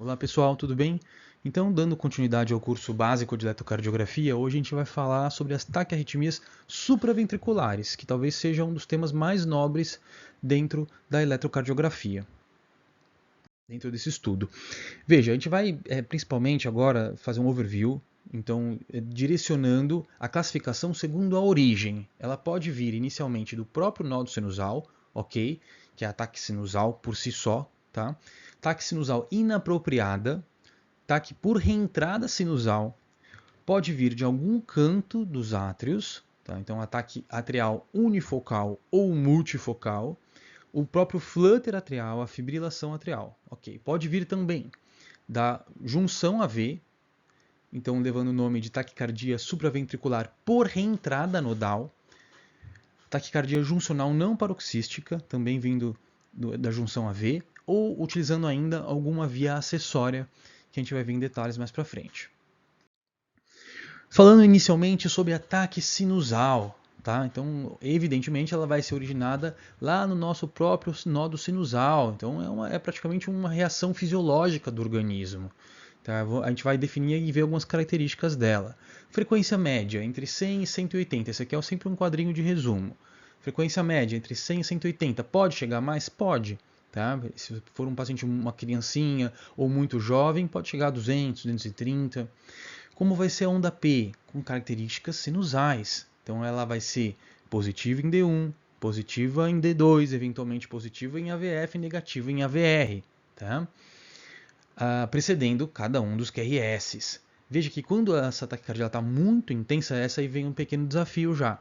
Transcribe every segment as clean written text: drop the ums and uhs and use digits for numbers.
Olá pessoal, tudo bem? Então, dando continuidade ao curso básico de eletrocardiografia, hoje a gente vai falar sobre as taquiarritmias supraventriculares, que talvez seja um dos temas mais nobres dentro da eletrocardiografia, dentro desse estudo. Veja, a gente vai principalmente agora fazer um overview, então direcionando a classificação segundo a origem. Ela pode vir inicialmente do próprio nódo sinusal, ok? Que é a ataque sinusal por si só, tá? Ataque sinusal inapropriada, ataque por reentrada sinusal, pode vir de algum canto dos átrios, tá? Então ataque atrial unifocal ou multifocal, o próprio flutter atrial, a fibrilação atrial, ok? Pode vir também da junção AV, então levando o nome de taquicardia supraventricular por reentrada nodal, taquicardia juncional não paroxística, também vindo da junção AV, ou utilizando ainda alguma via acessória, que a gente vai ver em detalhes mais para frente. Falando inicialmente sobre ataque sinusal, tá? Então, evidentemente, ela vai ser originada lá no nosso próprio nodo sinusal. Então, é praticamente uma reação fisiológica do organismo. Tá? A gente vai definir e ver algumas características dela. Frequência média entre 100 e 180. Esse aqui é sempre um quadrinho de resumo. Frequência média entre 100 e 180. Pode chegar mais? Pode. Tá? Se for um paciente, uma criancinha ou muito jovem, pode chegar a 200, 230. Como vai ser a onda P? Com características sinusais. Então ela vai ser positiva em D1, positiva em D2, eventualmente positiva em AVF e negativa em AVR, tá? Precedendo cada um dos QRS. Veja que quando essa taquicardia está muito intensa, essa aí vem um pequeno desafio já.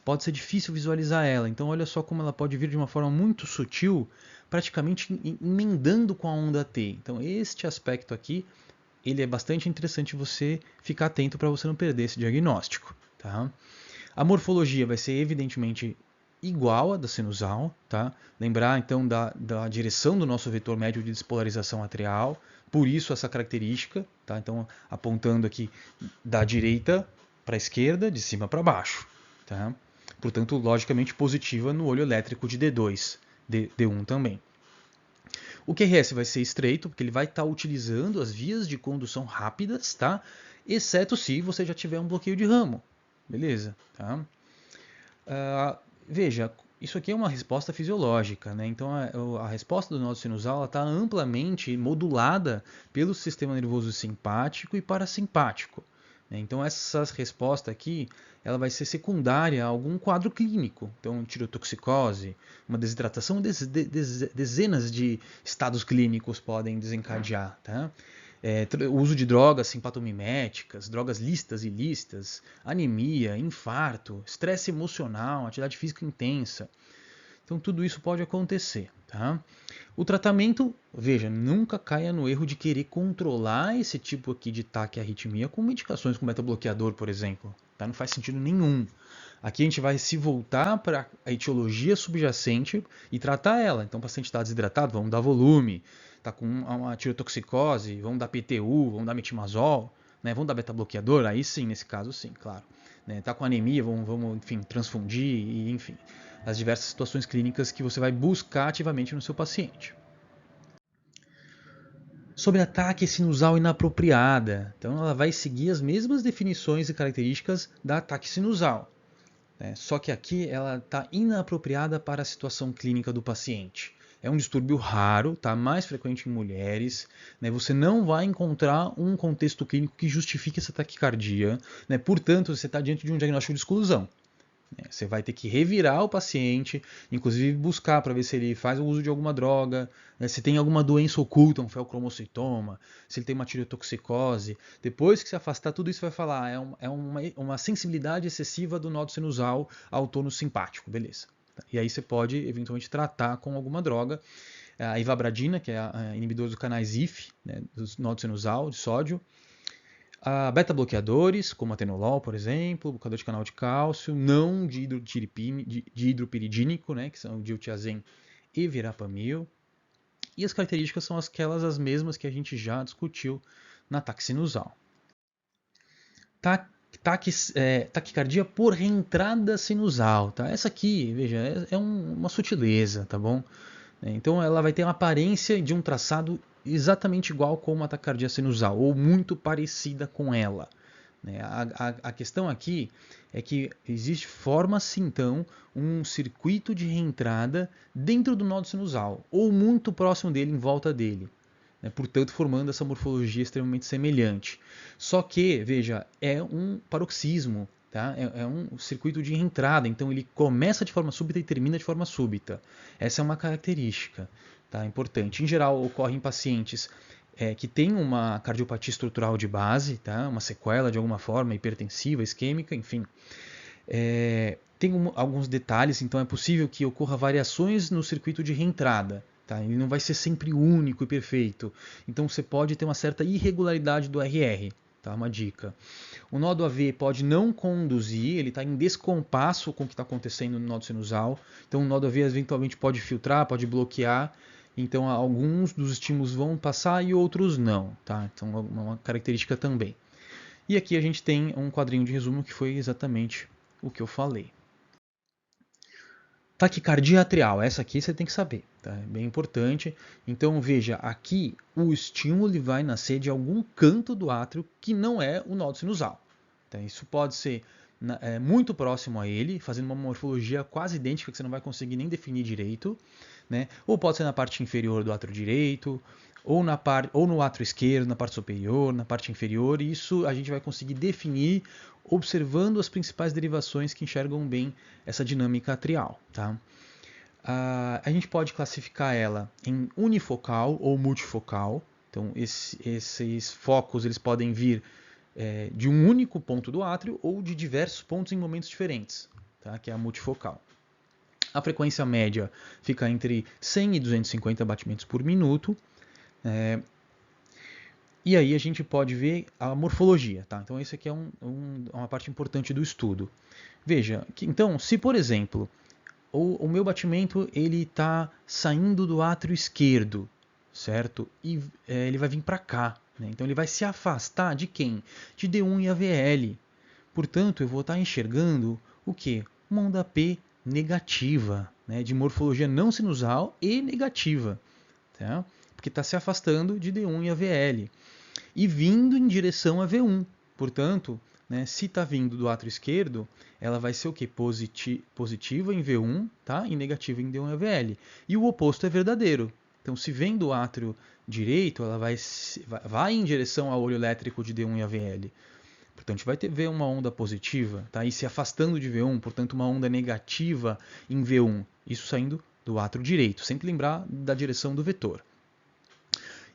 Pode ser difícil visualizar ela, então olha só como ela pode vir de uma forma muito sutil, praticamente emendando com a onda T. Então este aspecto aqui ele é bastante interessante você ficar atento para você não perder esse diagnóstico. Tá? A morfologia vai ser evidentemente igual à da sinusal. Tá? Lembrar então da direção do nosso vetor médio de despolarização atrial, por isso essa característica. Tá? Então, apontando aqui da direita para a esquerda, de cima para baixo. Tá? Portanto, logicamente positiva no olho elétrico de D2, D1 também. O QRS vai ser estreito, porque ele vai estar utilizando as vias de condução rápidas, tá? Exceto se você já tiver um bloqueio de ramo. Beleza? Tá? Veja, isso aqui é uma resposta fisiológica, né? Então a resposta do nodo sinusal está amplamente modulada pelo sistema nervoso simpático e parasimpático. Então essa resposta aqui ela vai ser secundária a algum quadro clínico. Então tirotoxicose, uma desidratação, dezenas de estados clínicos podem desencadear. Tá? O uso de drogas simpatomiméticas, drogas listas e ilícitas, anemia, infarto, estresse emocional, atividade física intensa. Então tudo isso pode acontecer. Tá? O tratamento, veja, nunca caia no erro de querer controlar esse tipo aqui de taquiarritmia com medicações como beta-bloqueador, por exemplo. Tá? Não faz sentido nenhum. Aqui a gente vai se voltar para a etiologia subjacente e tratar ela. Então, o paciente está desidratado, vamos dar volume. Está com uma tirotoxicose, vamos dar PTU, vamos dar metimazol, né? Vamos dar beta-bloqueador, aí sim, nesse caso sim, claro. Está com anemia, vamos enfim, transfundir, e, enfim, as diversas situações clínicas que você vai buscar ativamente no seu paciente. Sobre ataque sinusal inapropriada, então ela vai seguir as mesmas definições e características da ataque sinusal. Só que aqui ela está inapropriada para a situação clínica do paciente. É um distúrbio raro, tá? Mais frequente em mulheres. Né? Você não vai encontrar um contexto clínico que justifique essa taquicardia. Né? Portanto, você está diante de um diagnóstico de exclusão. Você vai ter que revirar o paciente, inclusive buscar para ver se ele faz o uso de alguma droga, né, se tem alguma doença oculta, um feocromocitoma, se ele tem uma tireotoxicose. Depois que se afastar, tudo isso vai falar, uma sensibilidade excessiva do nódo sinusal ao tônus simpático, beleza. E aí você pode eventualmente tratar com alguma droga, a ivabradina, que é a inibidora dos canais IF, né, do nódo sinusal, de sódio, beta-bloqueadores, como atenolol, por exemplo, bloqueador de canal de cálcio, não de hidropiridínico, né, que são o diltiazem e verapamil. E as características são as mesmas que a gente já discutiu na taxinusal. Taquicardia por reentrada sinusal. Tá? Essa aqui, veja, uma sutileza, tá bom? Então ela vai ter uma aparência de um traçado exatamente igual com uma taquicardia sinusal, ou muito parecida com ela. Né? A questão aqui é que existe, forma-se então um circuito de reentrada dentro do nódo sinusal, ou muito próximo dele, em volta dele. Né? Portanto, formando essa morfologia extremamente semelhante. Só que, veja, é um paroxismo. Tá? É um circuito de reentrada, então ele começa de forma súbita e termina de forma súbita. Essa é uma característica, tá? Importante. Em geral, ocorre em pacientes que têm uma cardiopatia estrutural de base, tá? Uma sequela de alguma forma, hipertensiva, isquêmica, enfim. Tem alguns detalhes, então é possível que ocorra variações no circuito de reentrada. Tá? Ele não vai ser sempre único e perfeito. Então você pode ter uma certa irregularidade do RR. Tá? Uma dica. O nódo AV pode não conduzir, ele está em descompasso com o que está acontecendo no nódo sinusal. Então o nódo AV eventualmente pode filtrar, pode bloquear. Então alguns dos estímulos vão passar e outros não. Tá? Então é uma característica também. E aqui a gente tem um quadrinho de resumo que foi exatamente o que eu falei. Taquicardia atrial, essa aqui você tem que saber, tá? É bem importante. Então veja, aqui o estímulo vai nascer de algum canto do átrio que não é o nódo sinusal. Tá? Isso pode ser muito próximo a ele, fazendo uma morfologia quase idêntica que você não vai conseguir nem definir direito, né? Ou pode ser na parte inferior do átrio direito, ou no átrio esquerdo, na parte superior, na parte inferior. E isso a gente vai conseguir definir observando as principais derivações que enxergam bem essa dinâmica atrial. Tá? A gente pode classificar ela em unifocal ou multifocal. Então, esses focos eles podem vir de um único ponto do átrio ou de diversos pontos em momentos diferentes, tá? Que é a multifocal. A frequência média fica entre 100 e 250 batimentos por minuto. E aí a gente pode ver a morfologia. Tá? Então, esse aqui é uma parte importante do estudo. Veja, então, se por exemplo, o meu batimento está saindo do átrio esquerdo, certo? E ele vai vir para cá. Né? Então, ele vai se afastar de quem? De D1 e AVL. Portanto, eu vou estar enxergando o quê? Uma onda P negativa, né? De morfologia não sinusal e negativa. Tá? Porque está se afastando de D1 e AVL. E vindo em direção a V1. Portanto, né, se está vindo do átrio esquerdo, ela vai ser o quê? Positiva em V1, tá? E negativa em D1 e AVL. E o oposto é verdadeiro. Então, se vem do átrio direito, ela vai em direção ao olho elétrico de D1 e AVL. Portanto, a gente vai ver uma onda positiva, tá? E se afastando de V1, portanto, uma onda negativa em V1. Isso saindo do átrio direito. Sempre lembrar da direção do vetor.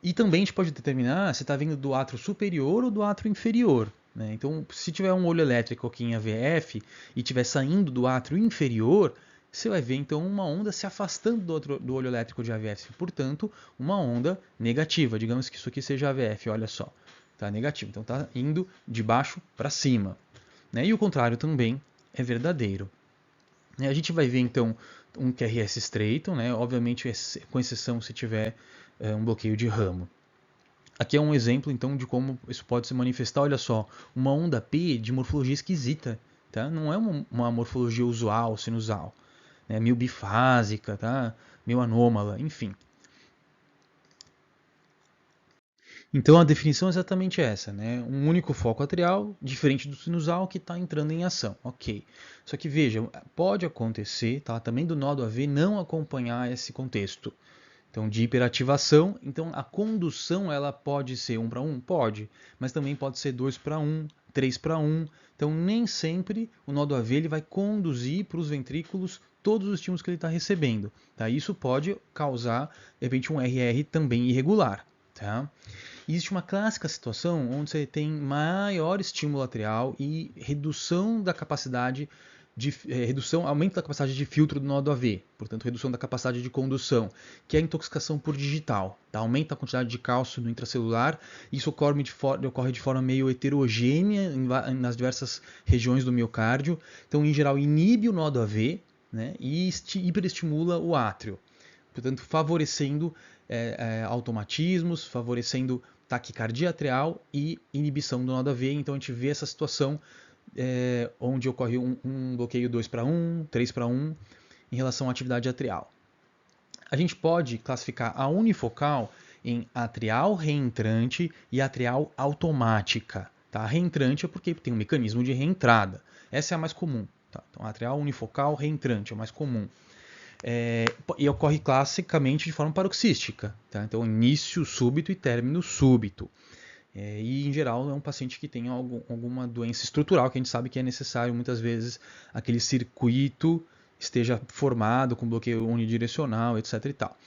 E também a gente pode determinar se está vindo do átrio superior ou do átrio inferior. Né? Então, se tiver um olho elétrico aqui em AVF e estiver saindo do átrio inferior, você vai ver então uma onda se afastando do olho elétrico de AVF. Portanto, uma onda negativa. Digamos que isso aqui seja AVF, olha só. Está negativo. Então, está indo de baixo para cima. Né? E o contrário também é verdadeiro. A gente vai ver então um QRS estreito, né? Obviamente com exceção se tiver um bloqueio de ramo. Aqui é um exemplo então de como isso pode se manifestar. Olha só, uma onda P de morfologia esquisita, tá? Não é uma morfologia usual, sinusal, né? Meio bifásica, tá? Meio anômala, enfim. Então a definição é exatamente essa, né? Um único foco atrial, diferente do sinusal que está entrando em ação, ok. Só que veja, pode acontecer, tá? Também do nódo AV não acompanhar esse contexto. Então, de hiperativação, então a condução ela pode ser 1 para 1? Pode, mas também pode ser 2 para 1, 3 para 1. Então, nem sempre o nódo AV ele vai conduzir para os ventrículos todos os estímulos que ele está recebendo. Tá? Isso pode causar, de repente, um RR também irregular. Tá? Existe uma clássica situação onde você tem maior estímulo atrial e redução da capacidade aumento da capacidade de filtro do nódo AV, portanto redução da capacidade de condução, que é a intoxicação por digital. Tá? Aumenta a quantidade de cálcio no intracelular, isso ocorre de forma meio heterogênea nas diversas regiões do miocárdio, então em geral inibe o nódo AV, né, e hiperestimula o átrio, portanto favorecendo automatismos, favorecendo taquicardia atrial e inibição do nódo AV. Então a gente vê essa situação onde ocorre um bloqueio 2 para 1, 3 para 1 em relação à atividade atrial. A gente pode classificar a unifocal em atrial reentrante e atrial automática. Tá? Reentrante é porque tem um mecanismo de reentrada. Essa é a mais comum. Tá? Então, atrial unifocal reentrante é a mais comum. E ocorre classicamente de forma paroxística. Tá? Então, início súbito e término súbito. E, em geral, é um paciente que tem alguma doença estrutural, que a gente sabe que é necessário, muitas vezes, aquele circuito esteja formado com bloqueio unidirecional, etc. e tal.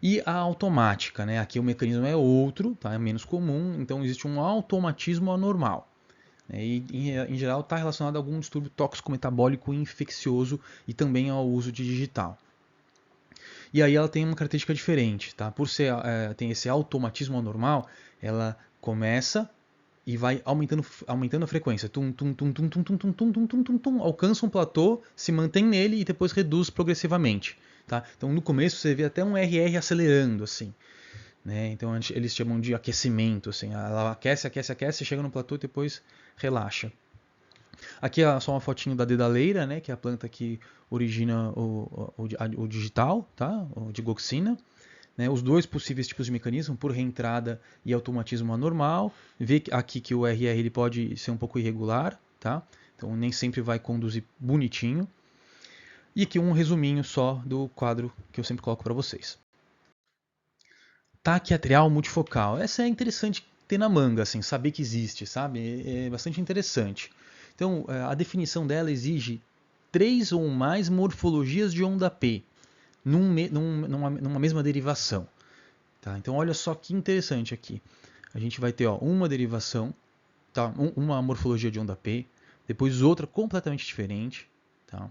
E a automática, né? Aqui o mecanismo é outro, tá? É menos comum, então existe um automatismo anormal. E, em geral, está relacionado a algum distúrbio tóxico-metabólico infeccioso e também ao uso de digital. E aí ela tem uma característica diferente, tá? Por ser tem esse automatismo anormal, ela começa e vai aumentando a frequência. Tum, tum, tum, tum, tum, tum, tum, tum, tum, tum, tum, tum, alcança um platô, se mantém nele e depois reduz progressivamente. Tá? Então no começo você vê até um RR acelerando, assim. Né? Então eles chamam de aquecimento. Assim. Ela aquece, aquece, aquece, chega no platô e depois relaxa. Aqui é só uma fotinho da dedaleira, né? Que é a planta que origina o digital, tá? O digoxina. Né, os dois possíveis tipos de mecanismo, por reentrada e automatismo anormal. Vê aqui que o RR ele pode ser um pouco irregular, tá? Então nem sempre vai conduzir bonitinho. E aqui um resuminho só do quadro que eu sempre coloco para vocês. Taque atrial multifocal. Essa é interessante ter na manga, assim, saber que existe, sabe? É bastante interessante. Então, a definição dela exige 3 ou mais morfologias de onda P numa mesma derivação. Tá? Então, olha só que interessante aqui. A gente vai ter uma derivação, tá? Uma morfologia de onda P, depois outra completamente diferente, tá?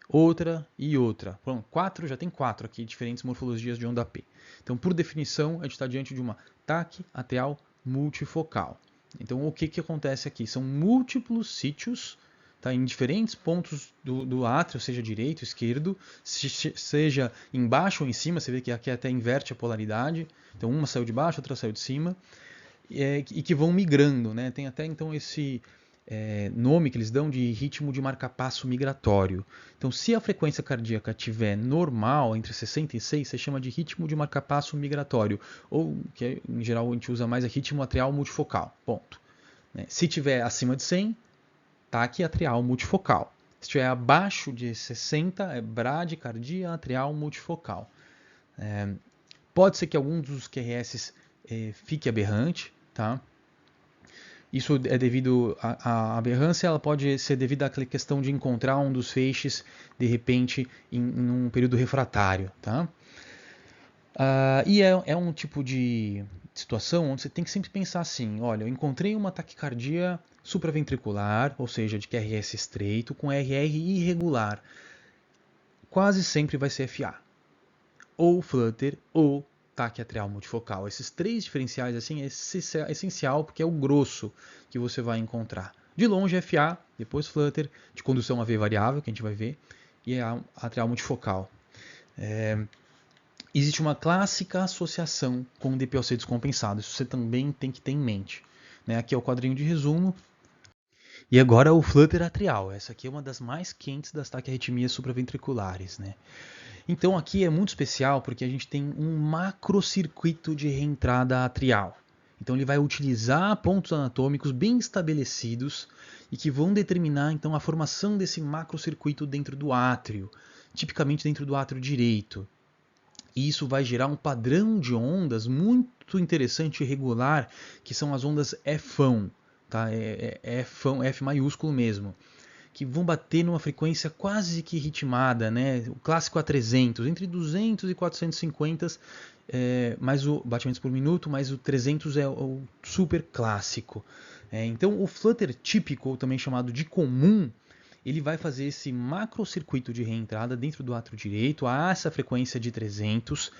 Outra e outra. Pronto, já tem 4 aqui diferentes morfologias de onda P. Então, por definição, a gente está diante de uma taque atrial multifocal. Então, o que acontece aqui? São múltiplos sítios, tá, em diferentes pontos do átrio, seja direito, esquerdo, seja embaixo ou em cima. Você vê que aqui até inverte a polaridade. Então, uma saiu de baixo, outra saiu de cima. E que vão migrando. Né? Tem até então esse nome que eles dão de ritmo de marcapasso migratório. Então, se a frequência cardíaca estiver normal, entre 60 e 6, você chama de ritmo de marcapasso migratório. Ou, que em geral a gente usa mais, ritmo atrial multifocal. Ponto. Se estiver acima de 100, taque atrial multifocal. Se estiver abaixo de 60, é bradicardia atrial multifocal. Pode ser que algum dos QRS fique aberrante, tá? Isso é devido à aberrância, ela pode ser devido àquela questão de encontrar um dos feixes de repente em um período refratário, tá? E é um tipo de situação onde você tem que sempre pensar assim, olha, eu encontrei uma taquicardia supraventricular, ou seja, de QRS estreito, com RR irregular. Quase sempre vai ser FA, ou flutter, ou taque atrial multifocal. Esses 3 diferenciais assim, é essencial, porque é o grosso que você vai encontrar. De longe, FA, depois flutter, de condução a V variável, que a gente vai ver, e a atrial multifocal. Existe uma clássica associação com o DPOC descompensado. Isso você também tem que ter em mente. Né? Aqui é o quadrinho de resumo. E agora o flutter atrial. Essa aqui é uma das mais quentes das taquiarritmias supraventriculares. Né? Então aqui é muito especial porque a gente tem um macrocircuito de reentrada atrial. Então ele vai utilizar pontos anatômicos bem estabelecidos e que vão determinar então a formação desse macrocircuito dentro do átrio, tipicamente dentro do átrio direito. E isso vai gerar um padrão de ondas muito interessante e regular, que são as ondas Fão, tá? Fão, F maiúsculo mesmo, que vão bater numa frequência quase que ritmada, né? O clássico A300, entre 200 e 450 mais o batimentos por minuto, mas o 300 é o super clássico. Então o flutter típico, ou também chamado de comum, ele vai fazer esse macrocircuito de reentrada dentro do átrio direito a essa frequência de 300,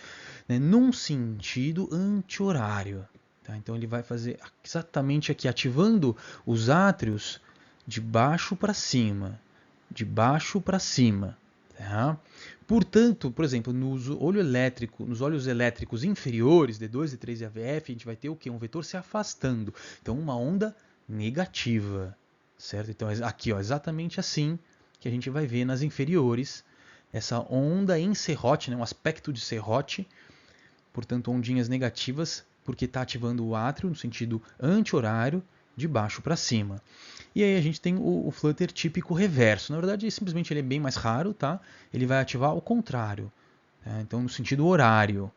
né, num sentido anti-horário. Tá? Então ele vai fazer exatamente aqui, ativando os átrios de baixo para cima, de baixo para cima. Tá? Portanto, por exemplo, nos olhos elétricos inferiores, D2, D3 e AVF, a gente vai ter o quê? Um vetor se afastando. Então uma onda negativa. Certo? Então aqui, exatamente assim que a gente vai ver nas inferiores essa onda em serrote, né, um aspecto de serrote, portanto ondinhas negativas, porque está ativando o átrio no sentido anti-horário, de baixo para cima. E aí a gente tem o flutter típico reverso. Na verdade, simplesmente ele é bem mais raro, tá? Ele vai ativar o contrário, tá? Então no sentido horário,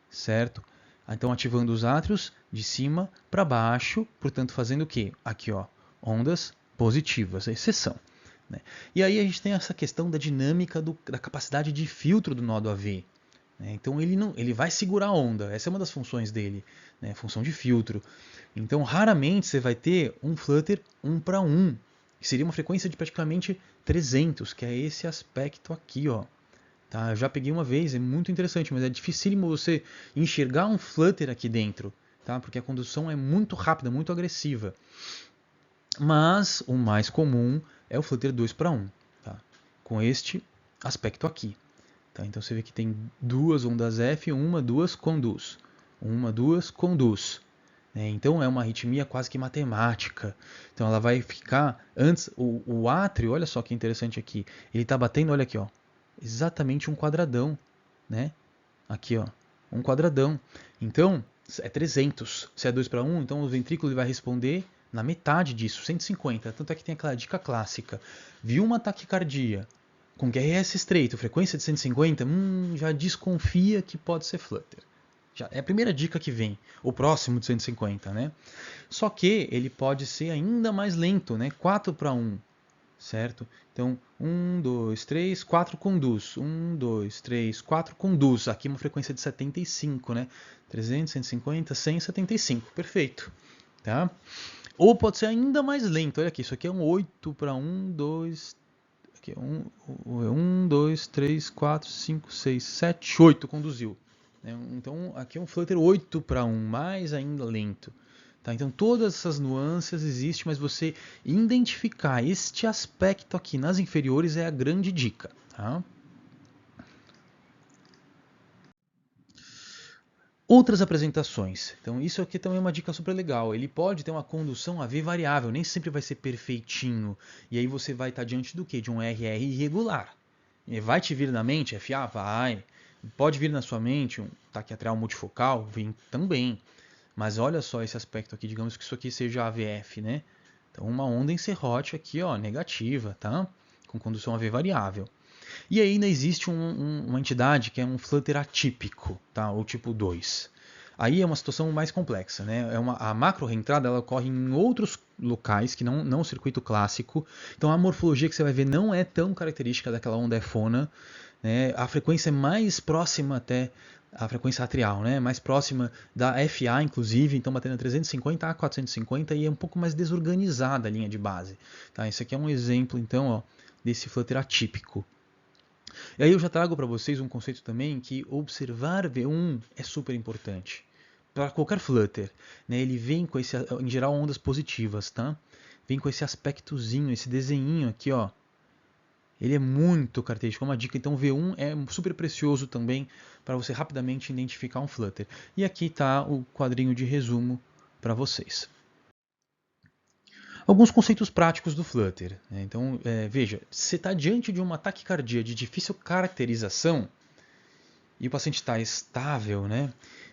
certo? Então ativando os átrios de cima para baixo, portanto fazendo o quê? Aqui, ó, ondas positivas, a exceção. Né? E aí a gente tem essa questão da dinâmica da capacidade de filtro do nó do AV. Né? Então ele vai segurar a onda, essa é uma das funções dele, né? Função de filtro. Então raramente você vai ter um flutter 1 para 1, que seria uma frequência de praticamente 300, que é esse aspecto aqui, ó. Tá? Eu já peguei uma vez, é muito interessante, mas é dificílimo você enxergar um flutter aqui dentro, tá? Porque a condução é muito rápida, muito agressiva. Mas o mais comum é o flutter 2 para 1, tá? Com este aspecto aqui. Tá? Então você vê que tem duas ondas F, uma, duas, conduz. Uma, duas, conduz. Então é uma arritmia quase que matemática. Então ela vai ficar antes o átrio, olha só que interessante aqui. Ele está batendo, olha aqui, ó, exatamente um quadradão, né? Aqui, ó, um quadradão. Então é 300. Se é 2 para 1, então o ventrículo ele vai responder na metade disso, 150. Tanto é que tem aquela dica clássica. Viu uma taquicardia com QRS estreito, frequência de 150, já desconfia que pode ser flutter. Já é a primeira dica que vem, o próximo de 150, né? Só que ele pode ser ainda mais lento, né? 4 para 1, certo? Então, 1, 2, 3, 4 conduz. 1, 2, 3, 4 conduz. Aqui uma frequência de 75, né? 300, 150, 100, 75. Perfeito. Tá? Ou pode ser ainda mais lento. Olha aqui, isso aqui é um 8 para 1, 2, aqui, 1, 2, 3, 4, 5, 6, 7, 8 conduziu. Então aqui é um flutter 8 para 1, mais ainda lento. Tá? Então todas essas nuances existem, mas você identificar este aspecto aqui nas inferiores é a grande dica. Tá? Outras apresentações. Então isso aqui também é uma dica super legal. Ele pode ter uma condução AV variável, nem sempre vai ser perfeitinho. E aí você vai estar diante do quê? De um RR irregular. E vai te vir na mente FA? Vai. Pode vir na sua mente um taque atrial multifocal? Vem também. Mas olha só esse aspecto aqui, digamos que isso aqui seja AVF, né? Então uma onda em serrote aqui, ó, negativa, tá? Com condução AV variável. E ainda existe uma entidade que é um flutter atípico, tá? Ou tipo 2. Aí é uma situação mais complexa, né? A macro reentrada ela ocorre em outros locais que não o circuito clássico. Então a morfologia que você vai ver não é tão característica daquela onda efona. Né? A frequência é mais próxima até a frequência atrial, né? Mais próxima da FA, inclusive, então batendo a 350 a 450 e é um pouco mais desorganizada a linha de base. Tá? Esse aqui é um exemplo, então, ó, desse flutter atípico. E aí eu já trago para vocês um conceito também que observar V1 é super importante. Para qualquer flutter, né? Ele vem com esse, em geral, ondas positivas, tá? Vem com esse aspectozinho, esse desenhinho aqui, ó. Ele é muito característico, é uma dica. Então V1 é super precioso também para você rapidamente identificar um flutter. E aqui está o quadrinho de resumo para vocês. Alguns conceitos práticos do Flutter. Né? Então, veja, você está diante de uma taquicardia de difícil caracterização e o paciente está estável, né?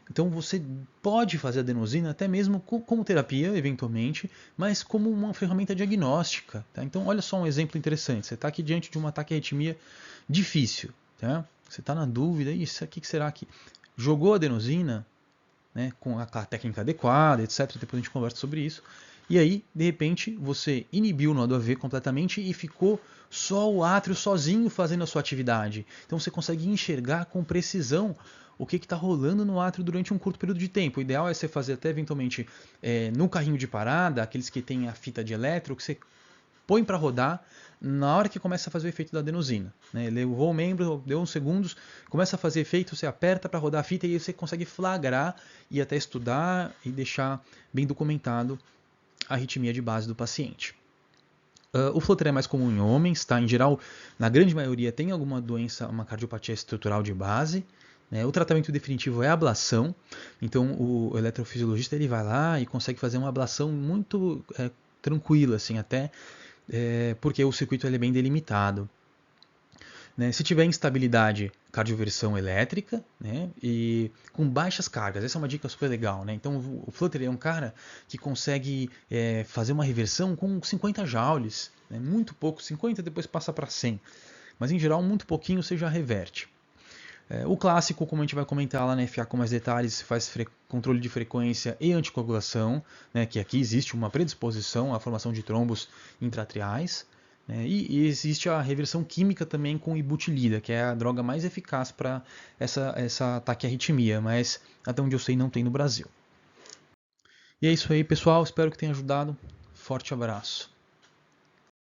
Então você pode fazer adenosina até mesmo como terapia, eventualmente, mas como uma ferramenta diagnóstica. Tá? Então olha só um exemplo interessante. Você está aqui diante de uma taquiarritmia difícil. Tá? Você está na dúvida, isso aqui que será aqui? Jogou adenosina, né, com a técnica adequada, etc. Depois a gente conversa sobre isso. E aí, de repente, você inibiu o nó do AV completamente e ficou só o átrio sozinho fazendo a sua atividade. Então você consegue enxergar com precisão o que está rolando no átrio durante um curto período de tempo. O ideal é você fazer até eventualmente no carrinho de parada, aqueles que têm a fita de eletro, que você põe para rodar na hora que começa a fazer o efeito da adenosina. Né? Levou o membro, deu uns segundos, começa a fazer efeito, você aperta para rodar a fita e aí você consegue flagrar e até estudar e deixar bem documentado a arritmia de base do paciente. O flutter é mais comum em homens, tá? Em geral, na grande maioria tem alguma doença, uma cardiopatia estrutural de base. Né? O tratamento definitivo é a ablação, então o eletrofisiologista ele vai lá e consegue fazer uma ablação muito tranquila, assim, até porque o circuito ele é bem delimitado. né? Se tiver instabilidade, cardioversão elétrica, né? E com baixas cargas. Essa é uma dica super legal, né? Então o Flutter é um cara que consegue fazer uma reversão com 50 joules, né? Muito pouco, 50 depois passa para 100. Mas em geral muito pouquinho você já reverte. O clássico, como a gente vai comentar lá na FA com mais detalhes, faz controle de frequência e anticoagulação, né, que aqui existe uma predisposição à formação de trombos intratriais. Né, e existe a reversão química também com ibutilida, que é a droga mais eficaz para essa taquiarritmia, mas até onde eu sei não tem no Brasil. E é isso aí, pessoal. Espero que tenha ajudado. Forte abraço.